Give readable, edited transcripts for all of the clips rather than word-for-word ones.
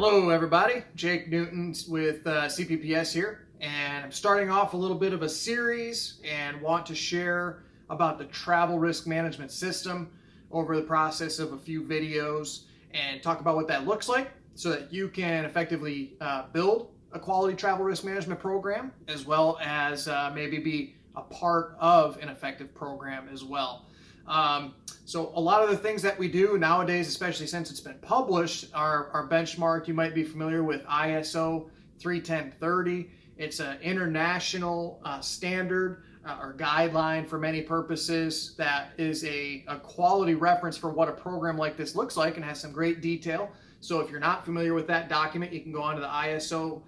Hello everybody, Jake Newton with CPPS here, and I'm starting off a little bit of a series and want to share about the travel risk management system over the process of a few videos and talk about what that looks like so that you can effectively build a quality travel risk management program as well as maybe be a part of an effective program as well. So a lot of the things that we do nowadays, especially since it's been published, are benchmarked. You might be familiar with ISO 31030. It's an international standard or guideline for many purposes that is a quality reference for what a program like this looks like and has some great detail. So if you're not familiar with that document, you can go onto the ISO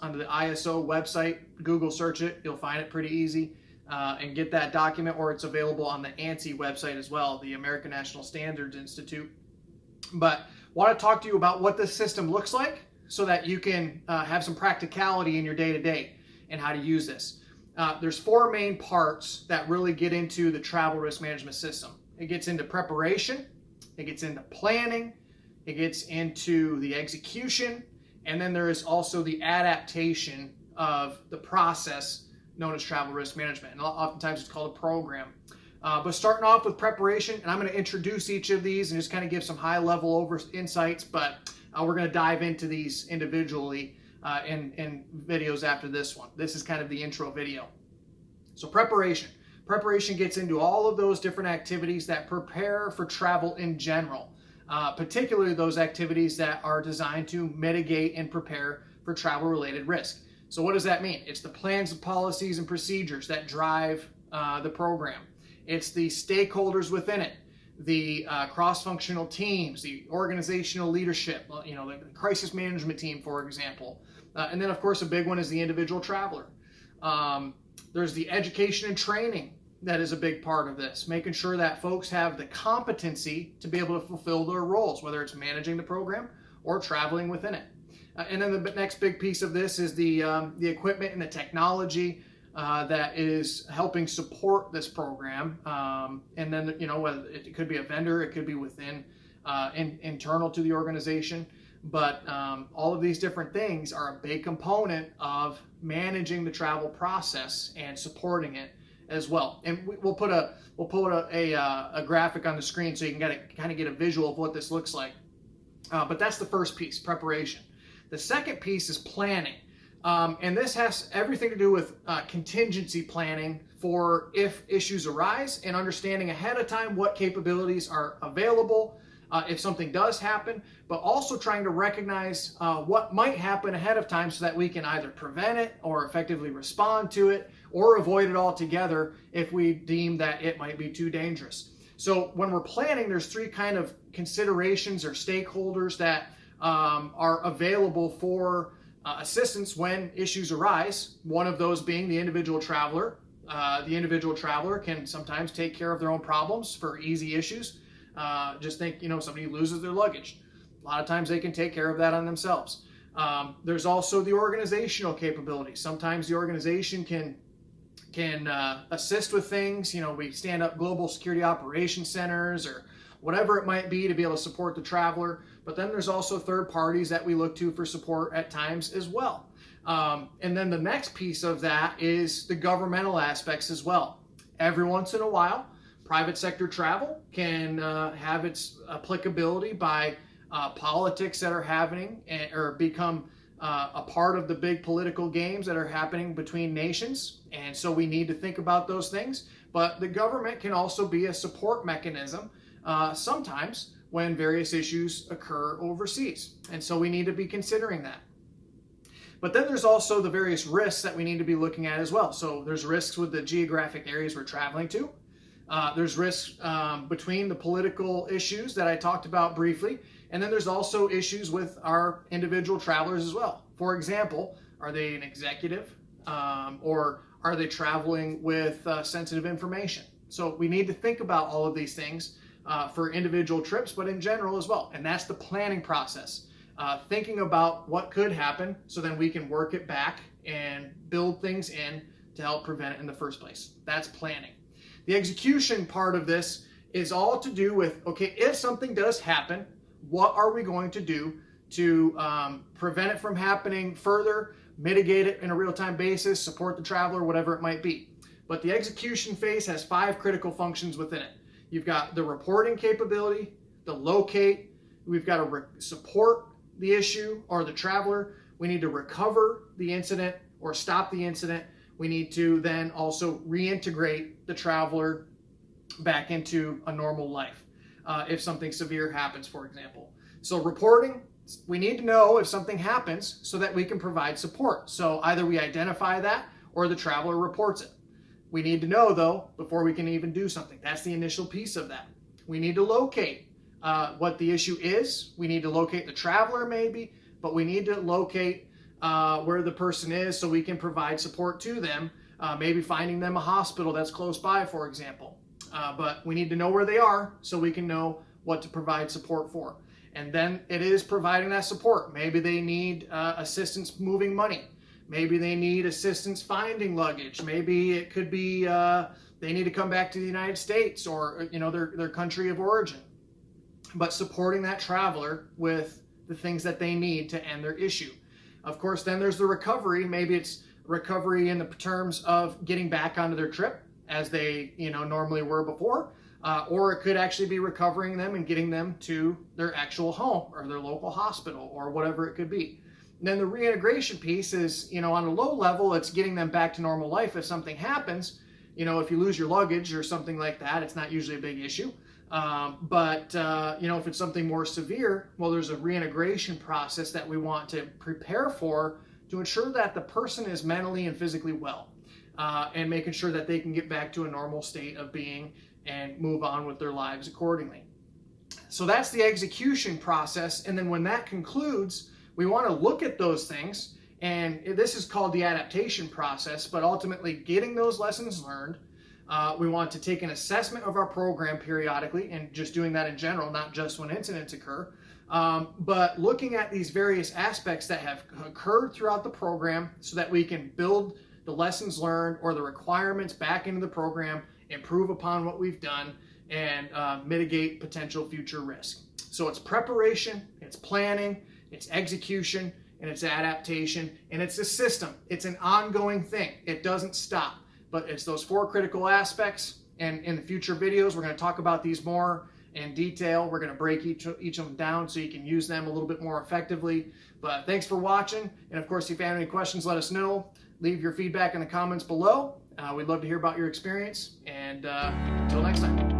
website, Google search it, you'll find it pretty easy. And get that document, or it's available on the ANSI website as well, the American National Standards Institute. But I want to talk to you about what this system looks like so that you can have some practicality in your day-to-day and how to use this. There's four main parts that really get into the travel risk management system. It gets into preparation, it gets into planning, it gets into the execution, and then there is also the adaptation of the process known as travel risk management, and oftentimes it's called a program. But starting off with preparation, and I'm going to introduce each of these and just kind of give some high-level insights, but we're going to dive into these individually in videos after this one. This is kind of the intro video. So preparation. Preparation gets into all of those different activities that prepare for travel in general, particularly those activities that are designed to mitigate and prepare for travel-related risk. So what does that mean? It's the plans, policies, and procedures that drive the program. It's the stakeholders within it, the cross-functional teams, the organizational leadership, the crisis management team, for example. And then, of course, a big one is the individual traveler. There's the education and training that is a big part of this, making sure that folks have the competency to be able to fulfill their roles, whether it's managing the program or traveling within it. And then the next big piece of this is the equipment and the technology that is helping support this program. And then, whether it could be a vendor, it could be within internal to the organization. But all of these different things are a big component of managing the travel process and supporting it as well. And we'll put a graphic on the screen so you can kind of get a visual of what this looks like. But that's the first piece, preparation. The second piece is planning, and this has everything to do with contingency planning for if issues arise and understanding ahead of time what capabilities are available if something does happen, but also trying to recognize what might happen ahead of time so that we can either prevent it or effectively respond to it or avoid it altogether if we deem that it might be too dangerous. So when we're planning, there's three kind of considerations or stakeholders that are available for assistance when issues arise. One of those being the individual traveler. The individual traveler can sometimes take care of their own problems for easy issues. Just think, somebody loses their luggage. A lot of times they can take care of that on themselves. There's also the organizational capability. Sometimes the organization can assist with things. We stand up global security operations centers or whatever it might be to be able to support the traveler. But then there's also third parties that we look to for support at times as well. And then the next piece of that is the governmental aspects as well. Every once in a while, private sector travel can have its applicability by politics that are happening or become a part of the big political games that are happening between nations. And so we need to think about those things. But the government can also be a support mechanism sometimes when various issues occur overseas. And so we need to be considering that. But then there's also the various risks that we need to be looking at as well. So there's risks with the geographic areas we're traveling to. There's risks between the political issues that I talked about briefly. And then there's also issues with our individual travelers as well. For example, are they an executive or are they traveling with sensitive information? So we need to think about all of these things for individual trips, but in general as well. And that's the planning process. Thinking about what could happen so then we can work it back and build things in to help prevent it in the first place. That's planning. The execution part of this is all to do with, okay, if something does happen, what are we going to do to prevent it from happening further, mitigate it in a real-time basis, support the traveler, whatever it might be. But the execution phase has 5 critical functions within it. You've got the reporting capability, the locate, we've got to support the issue or the traveler, we need to recover the incident or stop the incident, we need to then also reintegrate the traveler back into a normal life if something severe happens, for example. So reporting, we need to know if something happens so that we can provide support. So either we identify that or the traveler reports it. We need to know, though, before we can even do something. That's the initial piece of that. We need to locate what the issue is. We need to locate the traveler maybe, but we need to locate where the person is so we can provide support to them, maybe finding them a hospital that's close by, for example. But we need to know where they are so we can know what to provide support for. And then it is providing that support. Maybe they need assistance moving money. Maybe they need assistance finding luggage. Maybe it could be they need to come back to the United States or their country of origin. But supporting that traveler with the things that they need to end their issue. Of course, then there's the recovery. Maybe it's recovery in the terms of getting back onto their trip as they normally were before. Or it could actually be recovering them and getting them to their actual home or their local hospital or whatever it could be. And then the reintegration piece is, on a low level, it's getting them back to normal life if something happens. If you lose your luggage or something like that, it's not usually a big issue. But if it's something more severe, well, there's a reintegration process that we want to prepare for to ensure that the person is mentally and physically well and making sure that they can get back to a normal state of being and move on with their lives accordingly. So that's the execution process. And then when that concludes, we want to look at those things, and this is called the adaptation process, but ultimately getting those lessons learned. We want to take an assessment of our program periodically, and just doing that in general, not just when incidents occur, but looking at these various aspects that have occurred throughout the program so that we can build the lessons learned or the requirements back into the program, improve upon what we've done, and mitigate potential future risk. So it's preparation, it's planning, it's execution, and it's adaptation, and it's a system. It's an ongoing thing. It doesn't stop, but it's those 4 critical aspects. And in the future videos, we're going to talk about these more in detail. We're going to break each of them down so you can use them a little bit more effectively. But thanks for watching. And of course, if you have any questions, let us know. Leave your feedback in the comments below. We'd love to hear about your experience. And until next time.